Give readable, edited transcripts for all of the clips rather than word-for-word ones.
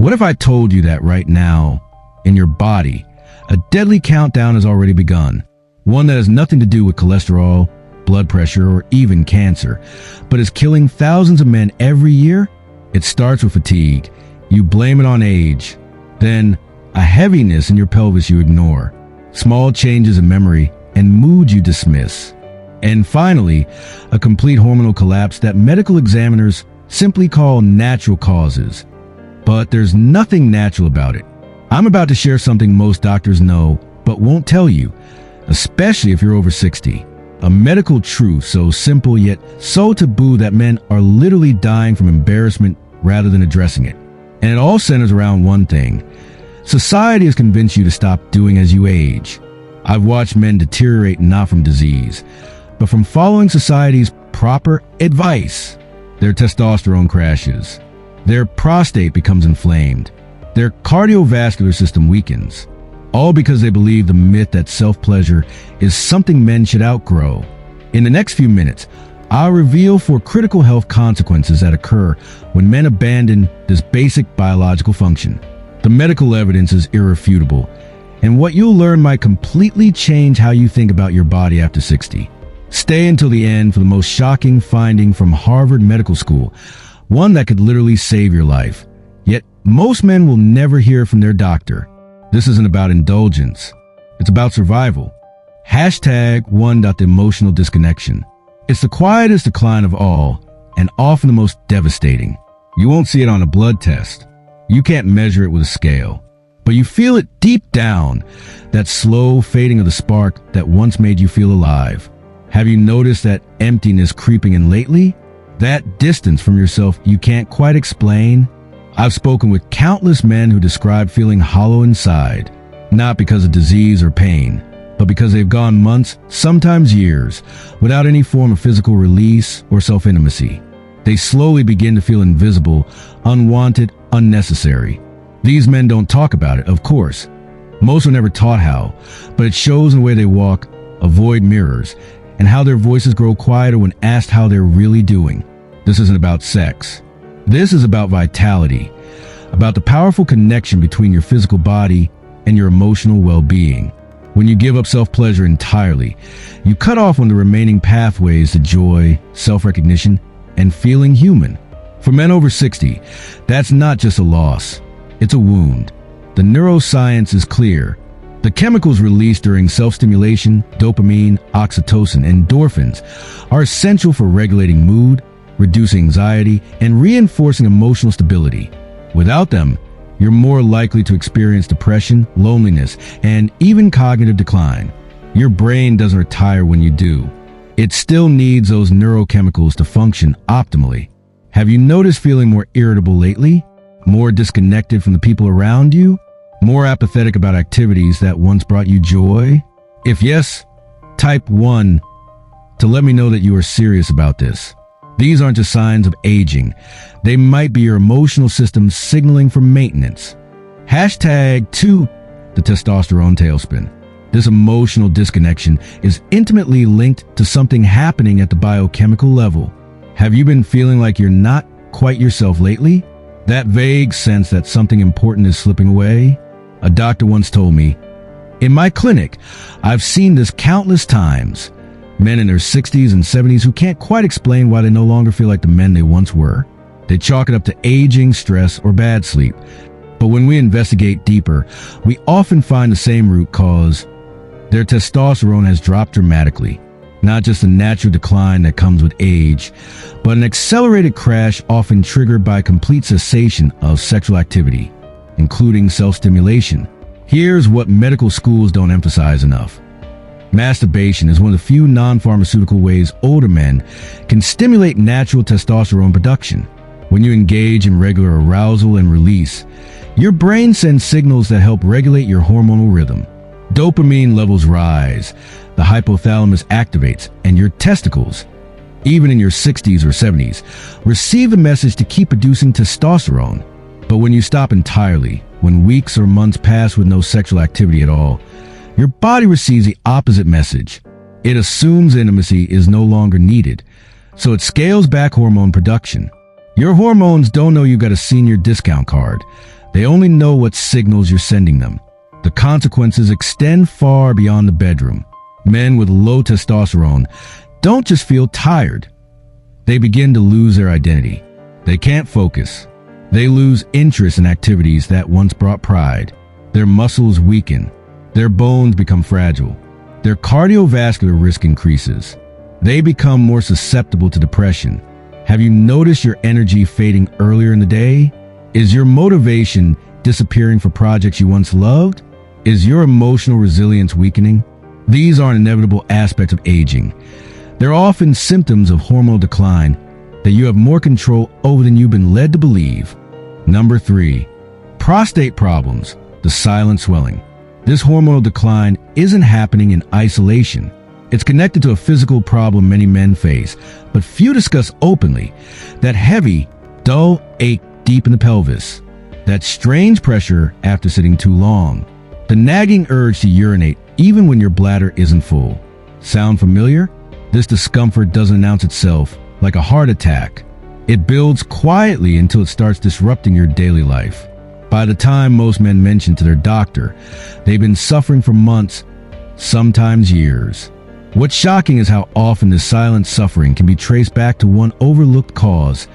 What if I told you that right now, in your body, a deadly countdown has already begun? One that has nothing to do with cholesterol, blood pressure, or even cancer, but is killing thousands of men every year? It starts with fatigue. You blame it on age. Then, a heaviness in your pelvis you ignore. Small changes in memory and mood you dismiss. And finally, a complete hormonal collapse that medical examiners simply call natural causes. But there's nothing natural about it. I'm about to share something most doctors know, but won't tell you, especially if you're over 60. A medical truth so simple yet so taboo that men are literally dying from embarrassment rather than addressing it. And it all centers around one thing. Society has convinced you to stop doing as you age. I've watched men deteriorate not from disease, but from following society's proper advice. Their testosterone crashes. Their prostate becomes inflamed. Their cardiovascular system weakens. All because they believe the myth that self-pleasure is something men should outgrow. In the next few minutes, I'll reveal 4 critical health consequences that occur when men abandon this basic biological function. The medical evidence is irrefutable, and what you'll learn might completely change how you think about your body after 60. Stay until the end for the most shocking finding from Harvard Medical School, one that could literally save your life. Yet, most men will never hear from their doctor. This isn't about indulgence. It's about survival. #1. Emotional disconnection. It's the quietest decline of all, and often the most devastating. You won't see it on a blood test. You can't measure it with a scale. But you feel it deep down, that slow fading of the spark that once made you feel alive. Have you noticed that emptiness creeping in lately? That distance from yourself you can't quite explain? I've spoken with countless men who describe feeling hollow inside, not because of disease or pain, but because they've gone months, sometimes years, without any form of physical release or self-intimacy. They slowly begin to feel invisible, unwanted, unnecessary. These men don't talk about it, of course. Most were never taught how, but it shows in the way they walk, avoid mirrors, and how their voices grow quieter when asked how they're really doing. This isn't about sex. This is about vitality, about the powerful connection between your physical body and your emotional well-being. When you give up self-pleasure entirely, you cut off one of the remaining pathways to joy, self-recognition, and feeling human. For men over 60, that's not just a loss, it's a wound. The neuroscience is clear. The chemicals released during self-stimulation, dopamine, oxytocin, and endorphins, are essential for regulating mood, reducing anxiety, and reinforcing emotional stability. Without them, you're more likely to experience depression, loneliness, and even cognitive decline. Your brain doesn't retire when you do. It still needs those neurochemicals to function optimally. Have you noticed feeling more irritable lately? More disconnected from the people around you? More apathetic about activities that once brought you joy? If yes, type 1 to let me know that you are serious about this. These aren't just signs of aging. They might be your emotional system signaling for maintenance. #2. The testosterone tailspin. This emotional disconnection is intimately linked to something happening at the biochemical level. Have you been feeling like you're not quite yourself lately? That vague sense that something important is slipping away? A doctor once told me, "In my clinic, I've seen this countless times. Men in their 60s and 70s who can't quite explain why they no longer feel like the men they once were. They chalk it up to aging, stress, or bad sleep. But when we investigate deeper, we often find the same root cause. Their testosterone has dropped dramatically. Not just a natural decline that comes with age, but an accelerated crash often triggered by complete cessation of sexual activity, including self-stimulation. Here's what medical schools don't emphasize enough. Masturbation is one of the few non-pharmaceutical ways older men can stimulate natural testosterone production. When you engage in regular arousal and release, your brain sends signals that help regulate your hormonal rhythm. Dopamine levels rise, the hypothalamus activates, and your testicles, even in your 60s or 70s, receive the message to keep producing testosterone. But when you stop entirely, when weeks or months pass with no sexual activity at all, your body receives the opposite message. It assumes intimacy is no longer needed, so it scales back hormone production. Your hormones don't know you got a senior discount card. They only know what signals you're sending them. The consequences extend far beyond the bedroom. Men with low testosterone don't just feel tired. They begin to lose their identity. They can't focus. They lose interest in activities that once brought pride. Their muscles weaken. Their bones become fragile. Their cardiovascular risk increases. They become more susceptible to depression. Have you noticed your energy fading earlier in the day? Is your motivation disappearing for projects you once loved? Is your emotional resilience weakening? These aren't inevitable aspects of aging. They're often symptoms of hormonal decline that you have more control over than you've been led to believe. Number 3, prostate problems, the silent swelling. This hormonal decline isn't happening in isolation. It's connected to a physical problem many men face, but few discuss openly. That heavy, dull ache deep in the pelvis. That strange pressure after sitting too long. The nagging urge to urinate even when your bladder isn't full. Sound familiar? This discomfort doesn't announce itself like a heart attack. It builds quietly until it starts disrupting your daily life. By the time most men mention to their doctor, they've been suffering for months, sometimes years. What's shocking is how often this silent suffering can be traced back to one overlooked cause: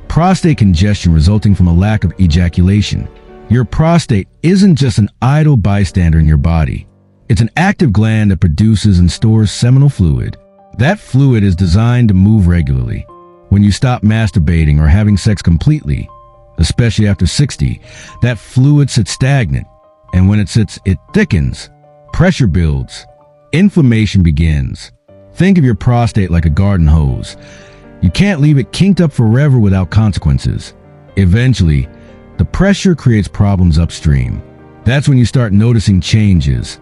prostate congestion resulting from a lack of ejaculation. Your prostate isn't just an idle bystander in your body. It's an active gland that produces and stores seminal fluid. That fluid is designed to move regularly. When you stop masturbating or having sex completely, especially after 60, that fluid sits stagnant. And when it sits, it thickens. Pressure builds. Inflammation begins. Think of your prostate like a garden hose. You can't leave it kinked up forever without consequences. Eventually, the pressure creates problems upstream. That's when you start noticing changes.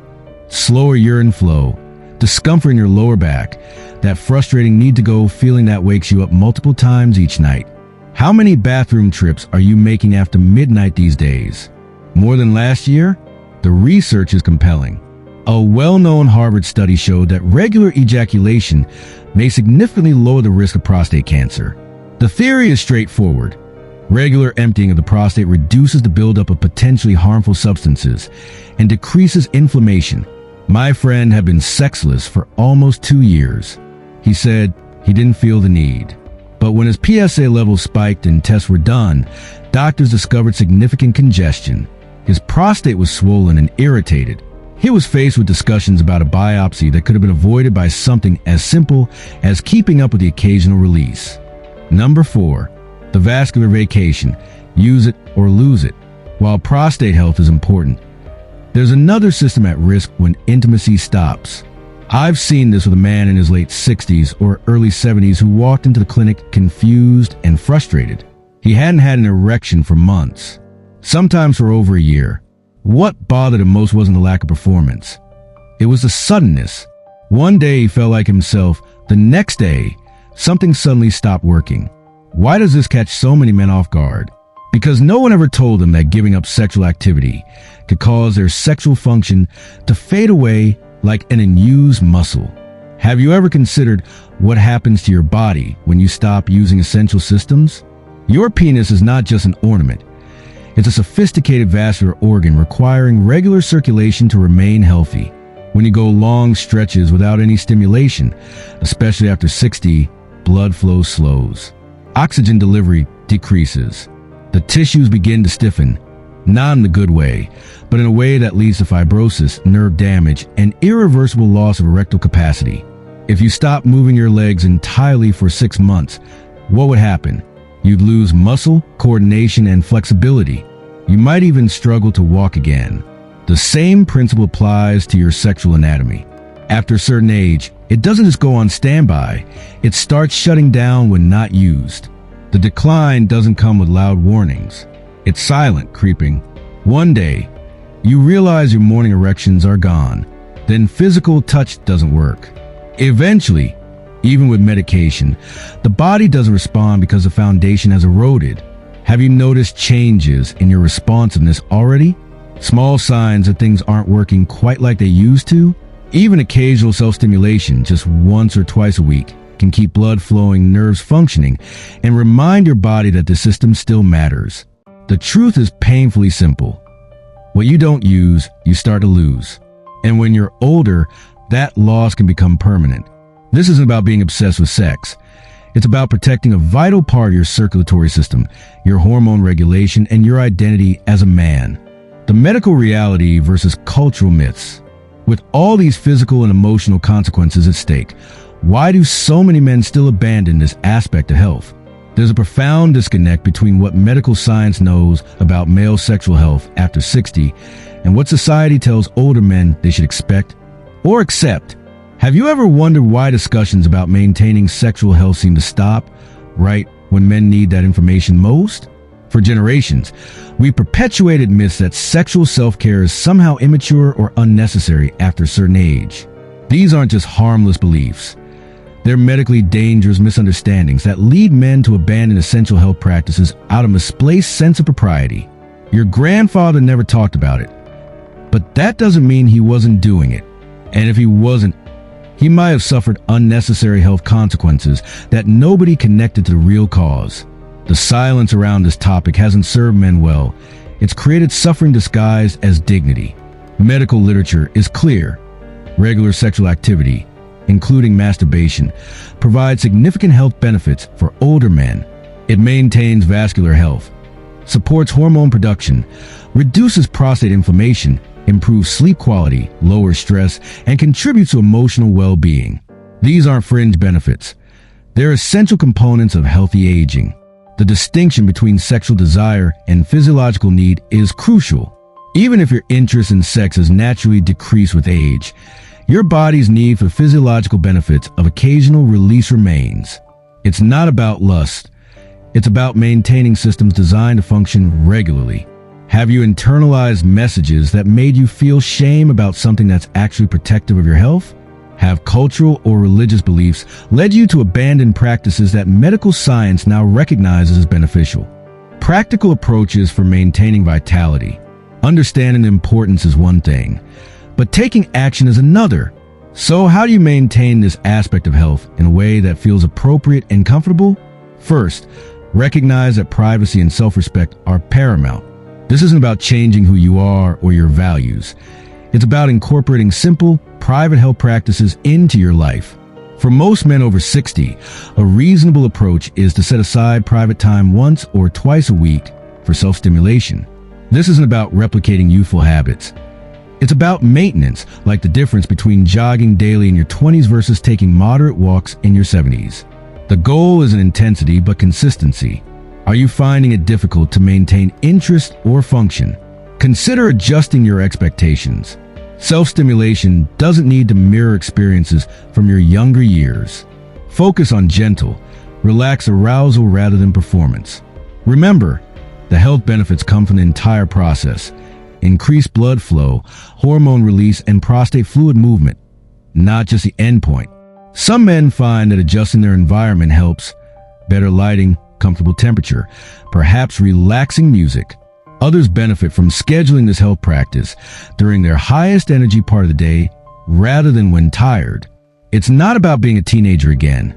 Slower urine flow, discomfort in your lower back, that frustrating need to go feeling that wakes you up multiple times each night. How many bathroom trips are you making after midnight these days? More than last year? The research is compelling. A well-known Harvard study showed that regular ejaculation may significantly lower the risk of prostate cancer. The theory is straightforward. Regular emptying of the prostate reduces the buildup of potentially harmful substances and decreases inflammation. My friend had been sexless for almost 2 years. He said he didn't feel the need. But when his PSA levels spiked and tests were done, doctors discovered significant congestion. His prostate was swollen and irritated. He was faced with discussions about a biopsy that could have been avoided by something as simple as keeping up with the occasional release. Number 4, the vascular vacation. Use it or lose it. While prostate health is important, there's another system at risk when intimacy stops. I've seen this with a man in his late 60s or early 70s who walked into the clinic confused and frustrated. He hadn't had an erection for months, sometimes for over a year. What bothered him most wasn't the lack of performance. It was the suddenness. One day he felt like himself. The next day, something suddenly stopped working. Why does this catch so many men off guard? Because no one ever told them that giving up sexual activity could cause their sexual function to fade away like an unused muscle. Have you ever considered what happens to your body when you stop using essential systems? Your penis is not just an ornament. It's a sophisticated vascular organ requiring regular circulation to remain healthy. When you go long stretches without any stimulation, especially after 60, blood flow slows. Oxygen delivery decreases. The tissues begin to stiffen, not in the good way, but in a way that leads to fibrosis, nerve damage, and irreversible loss of erectile capacity. If you stop moving your legs entirely for 6 months, what would happen? You'd lose muscle, coordination, and flexibility. You might even struggle to walk again. The same principle applies to your sexual anatomy. After a certain age, it doesn't just go on standby, it starts shutting down when not used. The decline doesn't come with loud warnings. It's silent, creeping. One day, you realize your morning erections are gone. Then physical touch doesn't work. Eventually, even with medication, the body doesn't respond because the foundation has eroded. Have you noticed changes in your responsiveness already? Small signs that things aren't working quite like they used to? Even occasional self-stimulation, just once or twice a week, can keep blood flowing, nerves functioning, and remind your body that the system still matters. The truth is painfully simple. What you don't use, you start to lose. And when you're older, that loss can become permanent. This isn't about being obsessed with sex. It's about protecting a vital part of your circulatory system, your hormone regulation, and your identity as a man. The medical reality versus cultural myths. With all these physical and emotional consequences at stake, why do so many men still abandon this aspect of health? There's a profound disconnect between what medical science knows about male sexual health after 60 and what society tells older men they should expect or accept. Have you ever wondered why discussions about maintaining sexual health seem to stop right when men need that information most? For generations, we perpetuated myths that sexual self-care is somehow immature or unnecessary after a certain age. These aren't just harmless beliefs. They're medically dangerous misunderstandings that lead men to abandon essential health practices out of misplaced sense of propriety. Your grandfather never talked about it, but that doesn't mean he wasn't doing it. And if he wasn't, he might have suffered unnecessary health consequences that nobody connected to the real cause. The silence around this topic hasn't served men well. It's created suffering disguised as dignity. Medical literature is clear. Regular sexual activity, including masturbation, provides significant health benefits for older men. It maintains vascular health, supports hormone production, reduces prostate inflammation, improves sleep quality, lowers stress, and contributes to emotional well-being. These aren't fringe benefits. They're essential components of healthy aging. The distinction between sexual desire and physiological need is crucial. Even if your interest in sex has naturally decreased with age, your body's need for physiological benefits of occasional release remains. It's not about lust. It's about maintaining systems designed to function regularly. Have you internalized messages that made you feel shame about something that's actually protective of your health? Have cultural or religious beliefs led you to abandon practices that medical science now recognizes as beneficial? Practical approaches for maintaining vitality. Understanding importance is one thing, but taking action is another. So how do you maintain this aspect of health in a way that feels appropriate and comfortable? First, recognize that privacy and self-respect are paramount. This isn't about changing who you are or your values. It's about incorporating simple, private health practices into your life. For most men over 60, a reasonable approach is to set aside private time once or twice a week for self-stimulation. This isn't about replicating youthful habits. It's about maintenance, like the difference between jogging daily in your 20s versus taking moderate walks in your 70s. The goal isn't intensity, but consistency. Are you finding it difficult to maintain interest or function? Consider adjusting your expectations. Self-stimulation doesn't need to mirror experiences from your younger years. Focus on gentle, relaxed arousal rather than performance. Remember, the health benefits come from the entire process. Increased blood flow, hormone release, and prostate fluid movement, not just the endpoint. Some men find that adjusting their environment helps. Better lighting, comfortable temperature, perhaps relaxing music. Others benefit from scheduling this health practice during their highest energy part of the day rather than when tired. It's not about being a teenager again.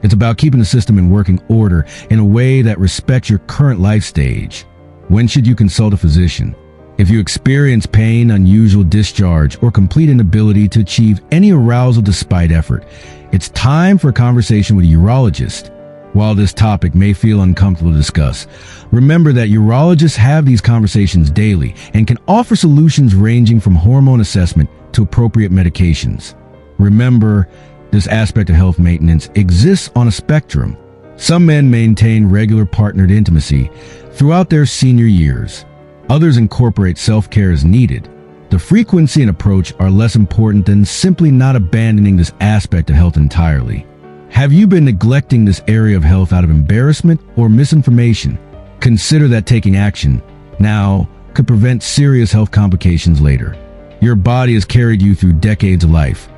It's about keeping the system in working order in a way that respects your current life stage. When should you consult a physician? If you experience pain, unusual discharge, or complete inability to achieve any arousal despite effort, it's time for a conversation with a urologist. While this topic may feel uncomfortable to discuss, remember that urologists have these conversations daily and can offer solutions ranging from hormone assessment to appropriate medications. Remember, this aspect of health maintenance exists on a spectrum. Some men maintain regular partnered intimacy throughout their senior years. Others incorporate self-care as needed. The frequency and approach are less important than simply not abandoning this aspect of health entirely. Have you been neglecting this area of health out of embarrassment or misinformation? Consider that taking action now could prevent serious health complications later. Your body has carried you through decades of life.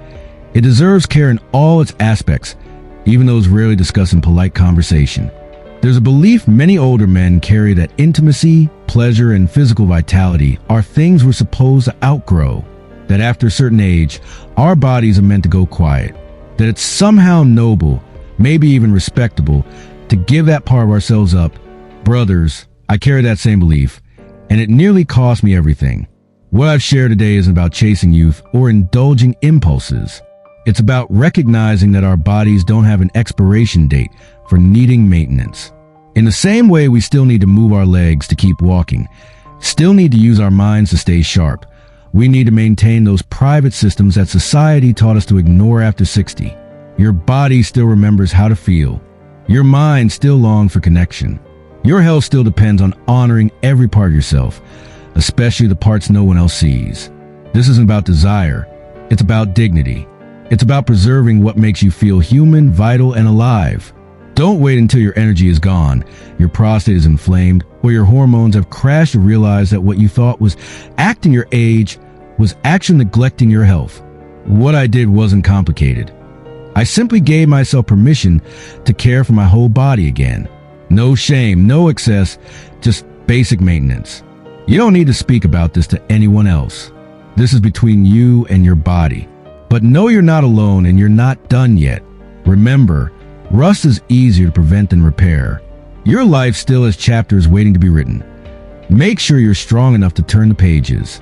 It deserves care in all its aspects, even those rarely discussed in polite conversation. There's a belief many older men carry that intimacy, pleasure, and physical vitality are things we're supposed to outgrow. That after a certain age, our bodies are meant to go quiet. That it's somehow noble, maybe even respectable, to give that part of ourselves up. Brothers, I carry that same belief, and it nearly cost me everything. What I've shared today isn't about chasing youth or indulging impulses. It's about recognizing that our bodies don't have an expiration date for needing maintenance. In the same way we still need to move our legs to keep walking, still need to use our minds to stay sharp, we need to maintain those private systems that society taught us to ignore after 60. Your body still remembers how to feel. Your mind still longs for connection. Your health still depends on honoring every part of yourself, especially the parts no one else sees. This isn't about desire. It's about dignity. It's about preserving what makes you feel human, vital, and alive. Don't wait until your energy is gone, your prostate is inflamed, or your hormones have crashed to realize that what you thought was acting your age was actually neglecting your health. What I did wasn't complicated. I simply gave myself permission to care for my whole body again. No shame, no excess, just basic maintenance. You don't need to speak about this to anyone else. This is between you and your body. But know you're not alone and you're not done yet. Remember, rust is easier to prevent than repair. Your life still has chapters waiting to be written. Make sure you're strong enough to turn the pages.